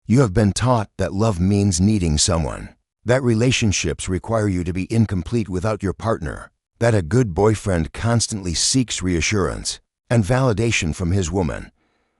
You have been taught that love means needing someone, that relationships require you to be incomplete without your partner, that a good boyfriend constantly seeks reassurance and validation from his woman.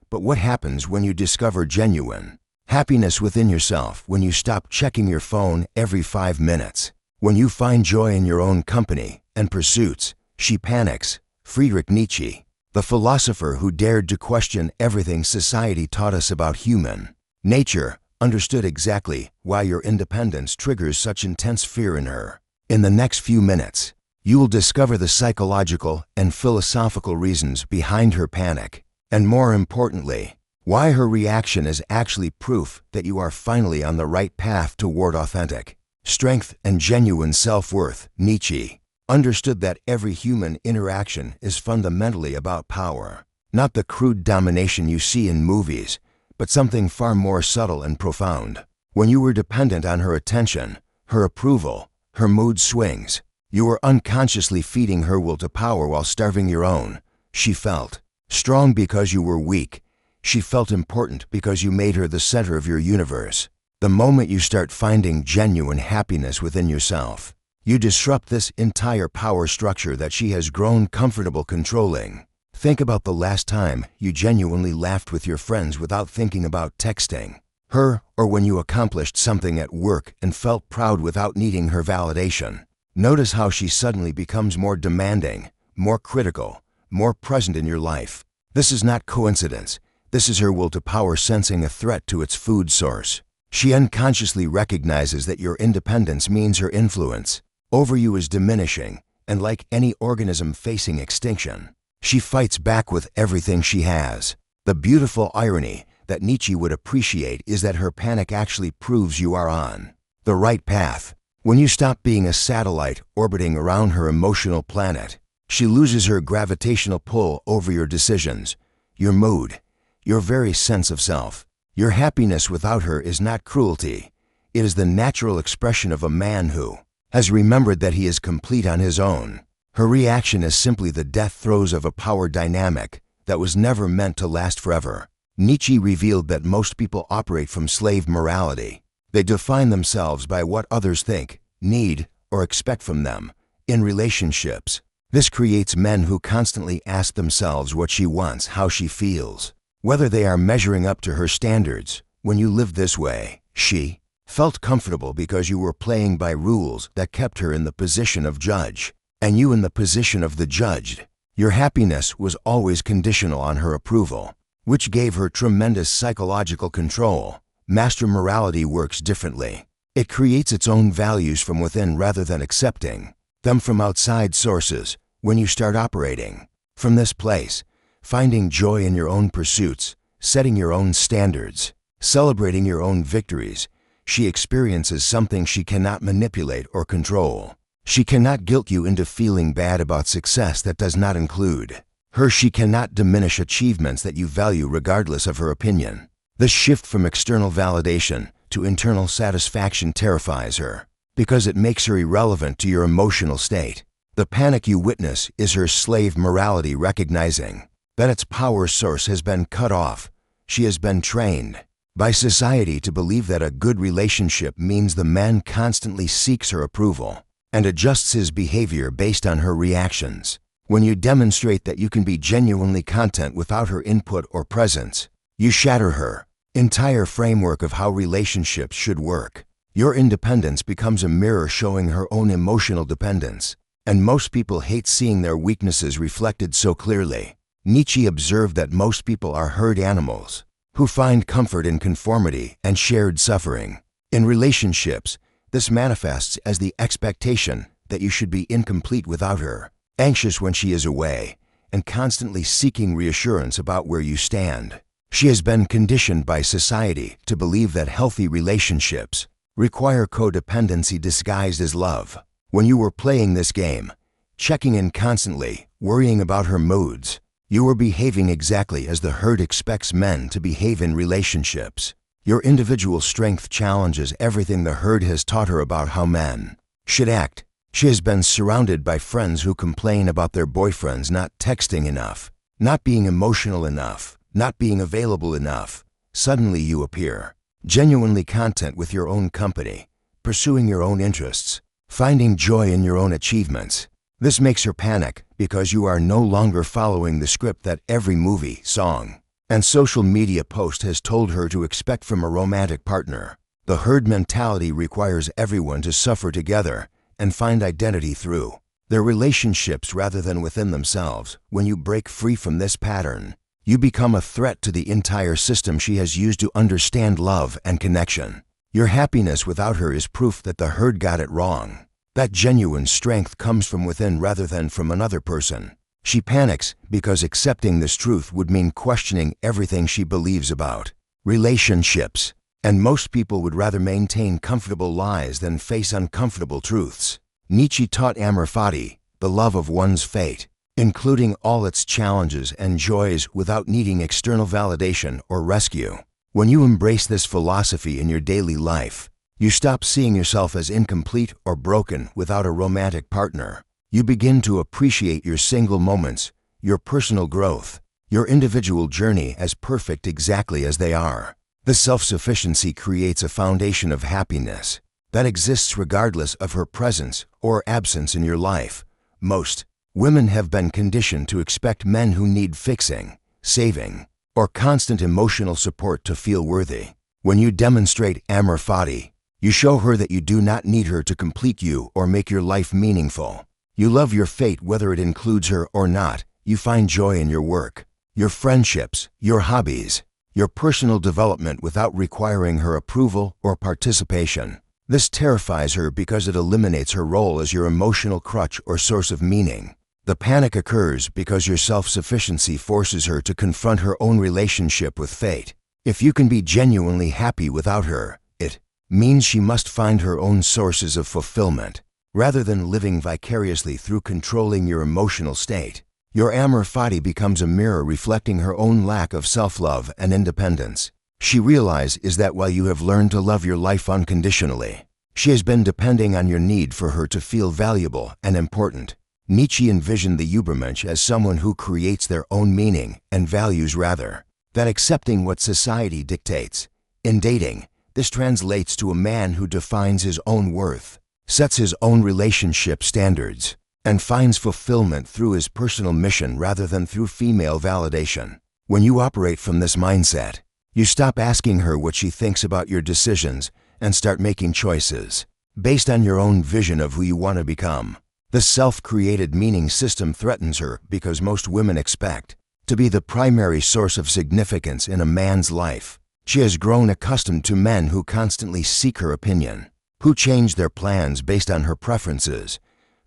But what happens when you discover genuine happiness within yourself, when you stop checking your phone every 5 minutes, when you find joy in your own company and pursuits? She panics. Friedrich Nietzsche, the philosopher who dared to question everything society taught us about human nature, understood exactly why your independence triggers such intense fear in her. In the next few minutes, you will discover the psychological and philosophical reasons behind her panic, and more importantly, why her reaction is actually proof that you are finally on the right path toward authentic strength and genuine self-worth. Nietzsche understood that every human interaction is fundamentally about power, not the crude domination you see in movies, but something far more subtle and profound. When you were dependent on her attention, her approval, her mood swings, you were unconsciously feeding her will to power while starving your own. She felt strong because you were weak. She felt important because you made her the center of your universe. The moment you start finding genuine happiness within yourself, you disrupt this entire power structure that she has grown comfortable controlling. Think about the last time you genuinely laughed with your friends without thinking about texting her, or when you accomplished something at work and felt proud without needing her validation. Notice how she suddenly becomes more demanding, more critical, more present in your life. This is not coincidence. This is her will to power sensing a threat to its food source. She unconsciously recognizes that your independence means her influence over you is diminishing, and like any organism facing extinction, she fights back with everything she has. The beautiful irony that Nietzsche would appreciate is that her panic actually proves you are on the right path. When you stop being a satellite orbiting around her emotional planet, she loses her gravitational pull over your decisions, your mood, your very sense of self. Your happiness without her is not cruelty. It is the natural expression of a man who has remembered that he is complete on his own. Her reaction is simply the death throes of a power dynamic that was never meant to last forever. Nietzsche revealed that most people operate from slave morality. They define themselves by what others think, need, or expect from them. In relationships, this creates men who constantly ask themselves what she wants, how she feels, whether they are measuring up to her standards. When you lived this way, she felt comfortable because you were playing by rules that kept her in the position of judge, and you in the position of the judged. Your happiness was always conditional on her approval, which gave her tremendous psychological control. Master morality works differently. It creates its own values from within rather than accepting them from outside sources. When you start operating from this place, finding joy in your own pursuits, setting your own standards, celebrating your own victories, she experiences something she cannot manipulate or control. She cannot guilt you into feeling bad about success that does not include her. She cannot diminish achievements that you value regardless of her opinion. The shift from external validation to internal satisfaction terrifies her because it makes her irrelevant to your emotional state. The panic you witness is her slave morality recognizing that its power source has been cut off. She has been trained by society to believe that a good relationship means the man constantly seeks her approval and adjusts his behavior based on her reactions. When you demonstrate that you can be genuinely content without her input or presence, you shatter her entire framework of how relationships should work. Your independence becomes a mirror showing her own emotional dependence, and most people hate seeing their weaknesses reflected so clearly. Nietzsche observed that most people are herd animals who find comfort in conformity and shared suffering. In relationships, this manifests as the expectation that you should be incomplete without her, anxious when she is away, and constantly seeking reassurance about where you stand. She has been conditioned by society to believe that healthy relationships require codependency disguised as love. When you were playing this game, checking in constantly, worrying about her moods, you were behaving exactly as the herd expects men to behave in relationships. Your individual strength challenges everything the herd has taught her about how men should act. She has been surrounded by friends who complain about their boyfriends not texting enough, not being emotional enough, not being available enough. Suddenly you appear genuinely content with your own company, pursuing your own interests, finding joy in your own achievements. This makes her panic because you are no longer following the script that every movie, song, and social media post has told her to expect from a romantic partner. The herd mentality requires everyone to suffer together and find identity through their relationships rather than within themselves. When you break free from this pattern, you become a threat to the entire system she has used to understand love and connection. Your happiness without her is proof that the herd got it wrong. That genuine strength comes from within rather than from another person. She panics because accepting this truth would mean questioning everything she believes about relationships, and most people would rather maintain comfortable lies than face uncomfortable truths. Nietzsche taught amor fati, the love of one's fate, including all its challenges and joys without needing external validation or rescue. When you embrace this philosophy in your daily life, you stop seeing yourself as incomplete or broken without a romantic partner. You begin to appreciate your single moments, your personal growth, your individual journey as perfect exactly as they are. This self-sufficiency creates a foundation of happiness that exists regardless of her presence or absence in your life. Most women have been conditioned to expect men who need fixing, saving, or constant emotional support to feel worthy. When you demonstrate amor fati, you show her that you do not need her to complete you or make your life meaningful. You love your fate whether it includes her or not. You find joy in your work, your friendships, your hobbies, your personal development without requiring her approval or participation. This terrifies her because it eliminates her role as your emotional crutch or source of meaning. The panic occurs because your self-sufficiency forces her to confront her own relationship with fate. If you can be genuinely happy without her, it means she must find her own sources of fulfillment, rather than living vicariously through controlling your emotional state. Your amor fati becomes a mirror reflecting her own lack of self-love and independence. She realizes that while you have learned to love your life unconditionally, she has been depending on your need for her to feel valuable and important. Nietzsche envisioned the Übermensch as someone who creates their own meaning and values rather than accepting what society dictates. In dating, this translates to a man who defines his own worth, sets his own relationship standards, and finds fulfillment through his personal mission rather than through female validation. When you operate from this mindset, you stop asking her what she thinks about your decisions and start making choices based on your own vision of who you want to become. The self-created meaning system threatens her because most women expect to be the primary source of significance in a man's life. She has grown accustomed to men who constantly seek her opinion, who change their plans based on her preferences,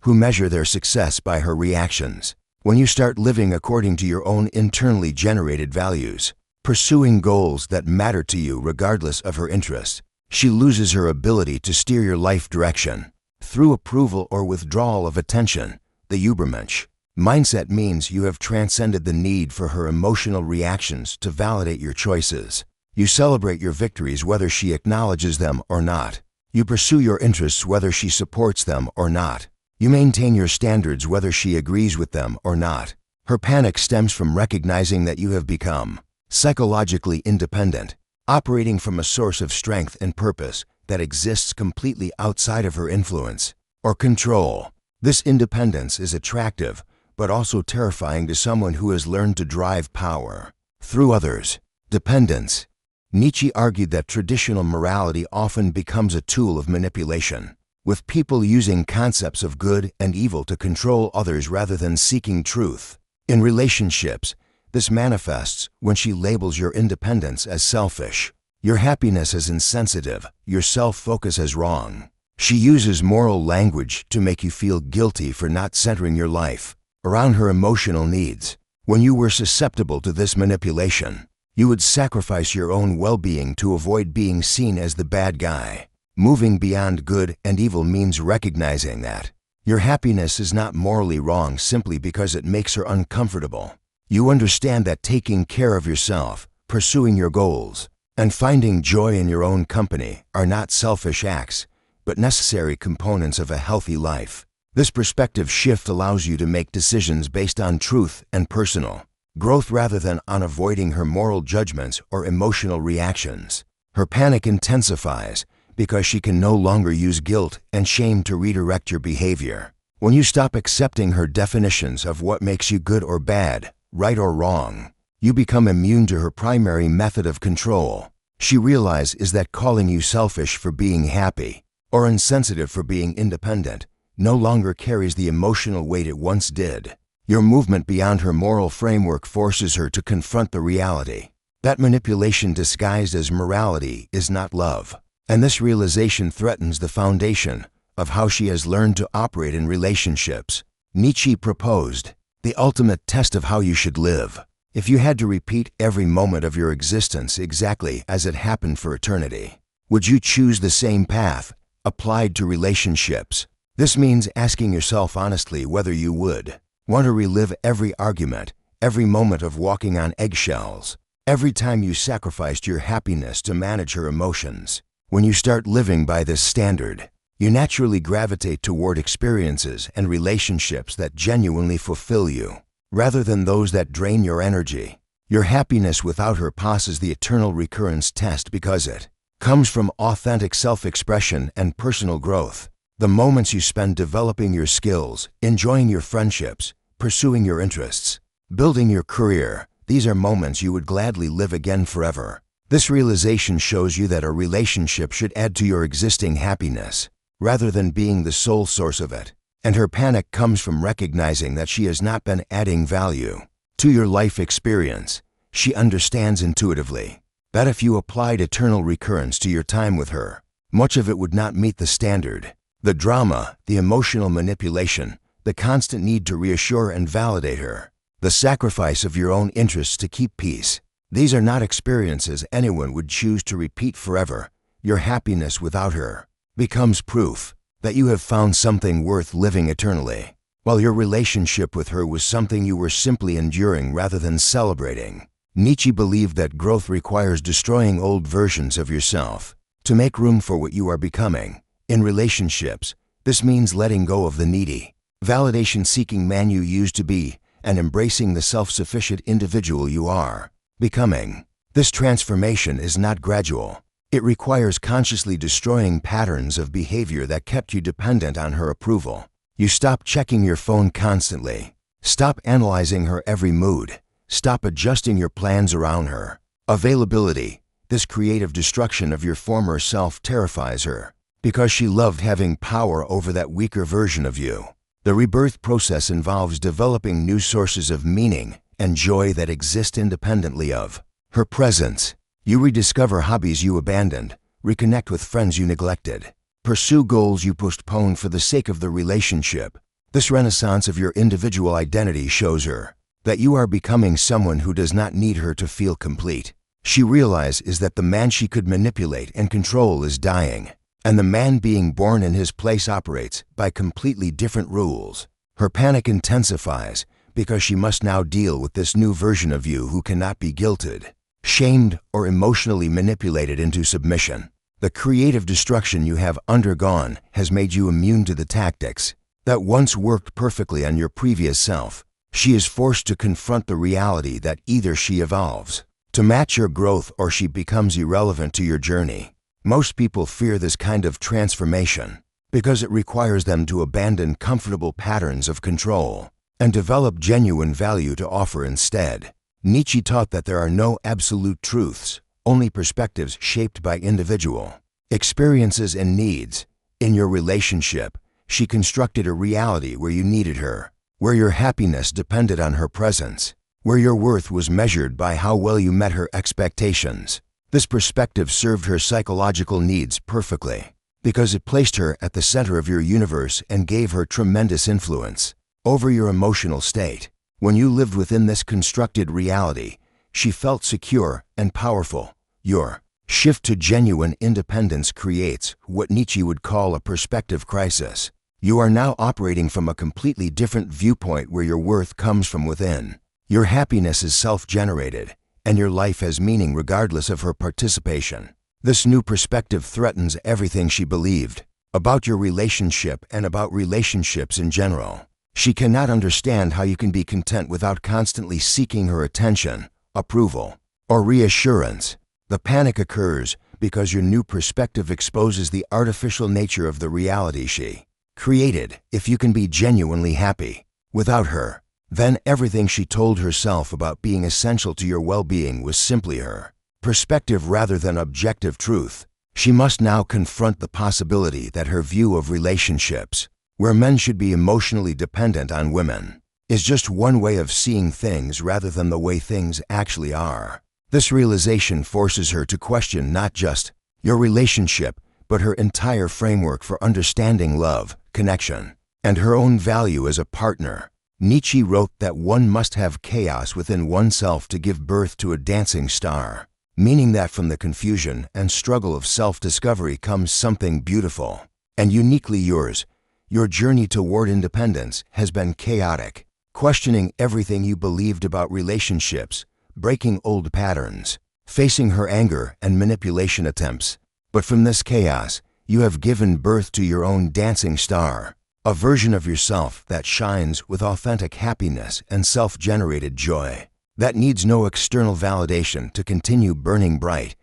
who measure their success by her reactions. When you start living according to your own internally generated values, pursuing goals that matter to you regardless of her interests, she loses her ability to steer your life direction through approval or withdrawal of attention. The Übermensch mindset means you have transcended the need for her emotional reactions to validate your choices. You celebrate your victories whether she acknowledges them or not. You pursue your interests whether she supports them or not. You maintain your standards whether she agrees with them or not. Her panic stems from recognizing that you have become psychologically independent, operating from a source of strength and purpose that exists completely outside of her influence or control. This independence is attractive, but also terrifying to someone who has learned to drive power through others. Dependence. Nietzsche argued that traditional morality often becomes a tool of manipulation, with people using concepts of good and evil to control others rather than seeking truth. In relationships, this manifests when she labels your independence as selfish, your happiness as insensitive, your self-focus as wrong. She uses moral language to make you feel guilty for not centering your life around her emotional needs. When you were susceptible to this manipulation, you would sacrifice your own well-being to avoid being seen as the bad guy. Moving beyond good and evil means recognizing that your happiness is not morally wrong simply because it makes her uncomfortable. You understand that taking care of yourself, pursuing your goals, and finding joy in your own company are not selfish acts, but necessary components of a healthy life. This perspective shift allows you to make decisions based on truth and personal growth rather than on avoiding her moral judgments or emotional reactions. Her panic intensifies because she can no longer use guilt and shame to redirect your behavior. When you stop accepting her definitions of what makes you good or bad, right or wrong, you become immune to her primary method of control. She realizes that calling you selfish for being happy or insensitive for being independent no longer carries the emotional weight it once did. Your movement beyond her moral framework forces her to confront the reality that manipulation disguised as morality is not love. And this realization threatens the foundation of how she has learned to operate in relationships. Nietzsche proposed the ultimate test of how you should live. If you had to repeat every moment of your existence exactly as it happened for eternity, would you choose the same path applied to relationships? This means asking yourself honestly whether you would want to relive every argument, every moment of walking on eggshells, every time you sacrificed your happiness to manage her emotions. When you start living by this standard, you naturally gravitate toward experiences and relationships that genuinely fulfill you, rather than those that drain your energy. Your happiness without her passes the eternal recurrence test because it comes from authentic self-expression and personal growth. The moments you spend developing your skills, enjoying your friendships, pursuing your interests, building your career, these are moments you would gladly live again forever. This realization shows you that a relationship should add to your existing happiness, rather than being the sole source of it. And her panic comes from recognizing that she has not been adding value to your life experience. She understands intuitively that if you applied eternal recurrence to your time with her, much of it would not meet the standard. The drama, the emotional manipulation, the constant need to reassure and validate her, the sacrifice of your own interests to keep peace. These are not experiences anyone would choose to repeat forever. Your happiness without her becomes proof that you have found something worth living eternally, while your relationship with her was something you were simply enduring rather than celebrating. Nietzsche believed that growth requires destroying old versions of yourself to make room for what you are becoming. In relationships, this means letting go of the needy, validation-seeking man you used to be and embracing the self-sufficient individual you are becoming. This transformation is not gradual. It requires consciously destroying patterns of behavior that kept you dependent on her approval. You stop checking your phone constantly. Stop analyzing her every mood. Stop adjusting your plans around her availability. This creative destruction of your former self terrifies her because she loved having power over that weaker version of you. The rebirth process involves developing new sources of meaning and joy that exist independently of her presence. You rediscover hobbies you abandoned, reconnect with friends you neglected, pursue goals you postponed for the sake of the relationship. This renaissance of your individual identity shows her that you are becoming someone who does not need her to feel complete. She realizes that the man she could manipulate and control is dying, and the man being born in his place operates by completely different rules. Her panic intensifies because she must now deal with this new version of you who cannot be guilted, shamed, or emotionally manipulated into submission. The creative destruction you have undergone has made you immune to the tactics that once worked perfectly on your previous self. She is forced to confront the reality that either she evolves to match your growth or she becomes irrelevant to your journey. Most people fear this kind of transformation because it requires them to abandon comfortable patterns of control and develop genuine value to offer instead. Nietzsche taught that there are no absolute truths, only perspectives shaped by individual experiences and needs. In your relationship, she constructed a reality where you needed her, where your happiness depended on her presence, where your worth was measured by how well you met her expectations. This perspective served her psychological needs perfectly because it placed her at the center of your universe and gave her tremendous influence over your emotional state. When you lived within this constructed reality, she felt secure and powerful. Your shift to genuine independence creates what Nietzsche would call a perspective crisis. You are now operating from a completely different viewpoint where your worth comes from within. Your happiness is self-generated, and your life has meaning regardless of her participation. This new perspective threatens everything she believed about your relationship and about relationships in general. She cannot understand how you can be content without constantly seeking her attention, approval, or reassurance. The panic occurs because your new perspective exposes the artificial nature of the reality she created. If you can be genuinely happy without her, then everything she told herself about being essential to your well-being was simply her perspective rather than objective truth. She must now confront the possibility that her view of relationships, where men should be emotionally dependent on women, is just one way of seeing things rather than the way things actually are. This realization forces her to question not just your relationship, but her entire framework for understanding love, connection, and her own value as a partner. Nietzsche wrote that one must have chaos within oneself to give birth to a dancing star, meaning that from the confusion and struggle of self-discovery comes something beautiful and uniquely yours. Your journey toward independence has been chaotic, questioning everything you believed about relationships, breaking old patterns, facing her anger and manipulation attempts. But from this chaos, you have given birth to your own dancing star, a version of yourself that shines with authentic happiness and self-generated joy, that needs no external validation to continue burning bright.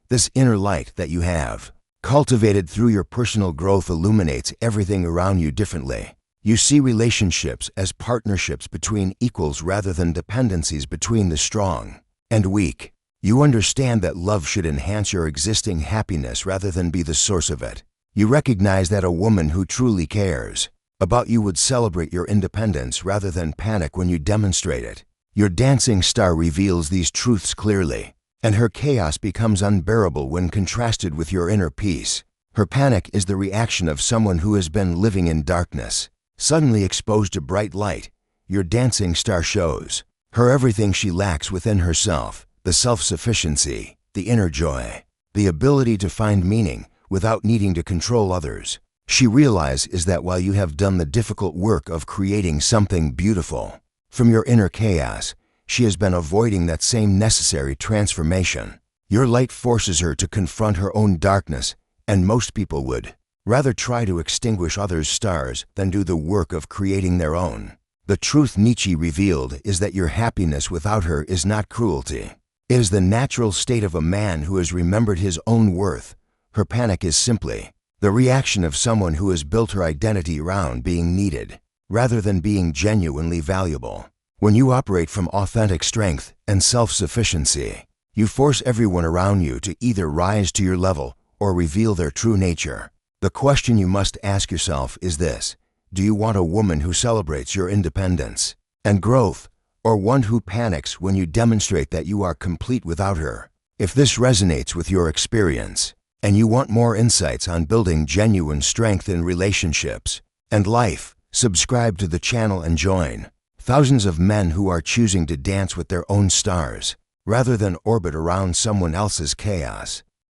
This inner light that you have cultivated through your personal growth illuminates everything around you differently. You see relationships as partnerships between equals rather than dependencies between the strong and weak. You understand that love should enhance your existing happiness rather than be the source of it. You recognize that a woman who truly cares about you would celebrate your independence rather than panic when you demonstrate it. Your dancing star reveals these truths clearly, and her chaos becomes unbearable when contrasted with your inner peace. Her panic is the reaction of someone who has been living in darkness, suddenly exposed to bright light. Your dancing star shows her everything she lacks within herself: the self-sufficiency, the inner joy, the ability to find meaning without needing to control others. She realizes that while you have done the difficult work of creating something beautiful from your inner chaos, she has been avoiding that same necessary transformation. Your light forces her to confront her own darkness, and most people would rather try to extinguish others' stars than do the work of creating their own. The truth Nietzsche revealed is that your happiness without her is not cruelty. It is the natural state of a man who has remembered his own worth. Her panic is simply the reaction of someone who has built her identity around being needed, rather than being genuinely valuable. When you operate from authentic strength and self-sufficiency, you force everyone around you to either rise to your level or reveal their true nature. The question you must ask yourself is this: do you want a woman who celebrates your independence and growth, or one who panics when you demonstrate that you are complete without her? If this resonates with your experience, and you want more insights on building genuine strength in relationships and life, subscribe to the channel and join thousands of men who are choosing to dance with their own stars rather than orbit around someone else's chaos.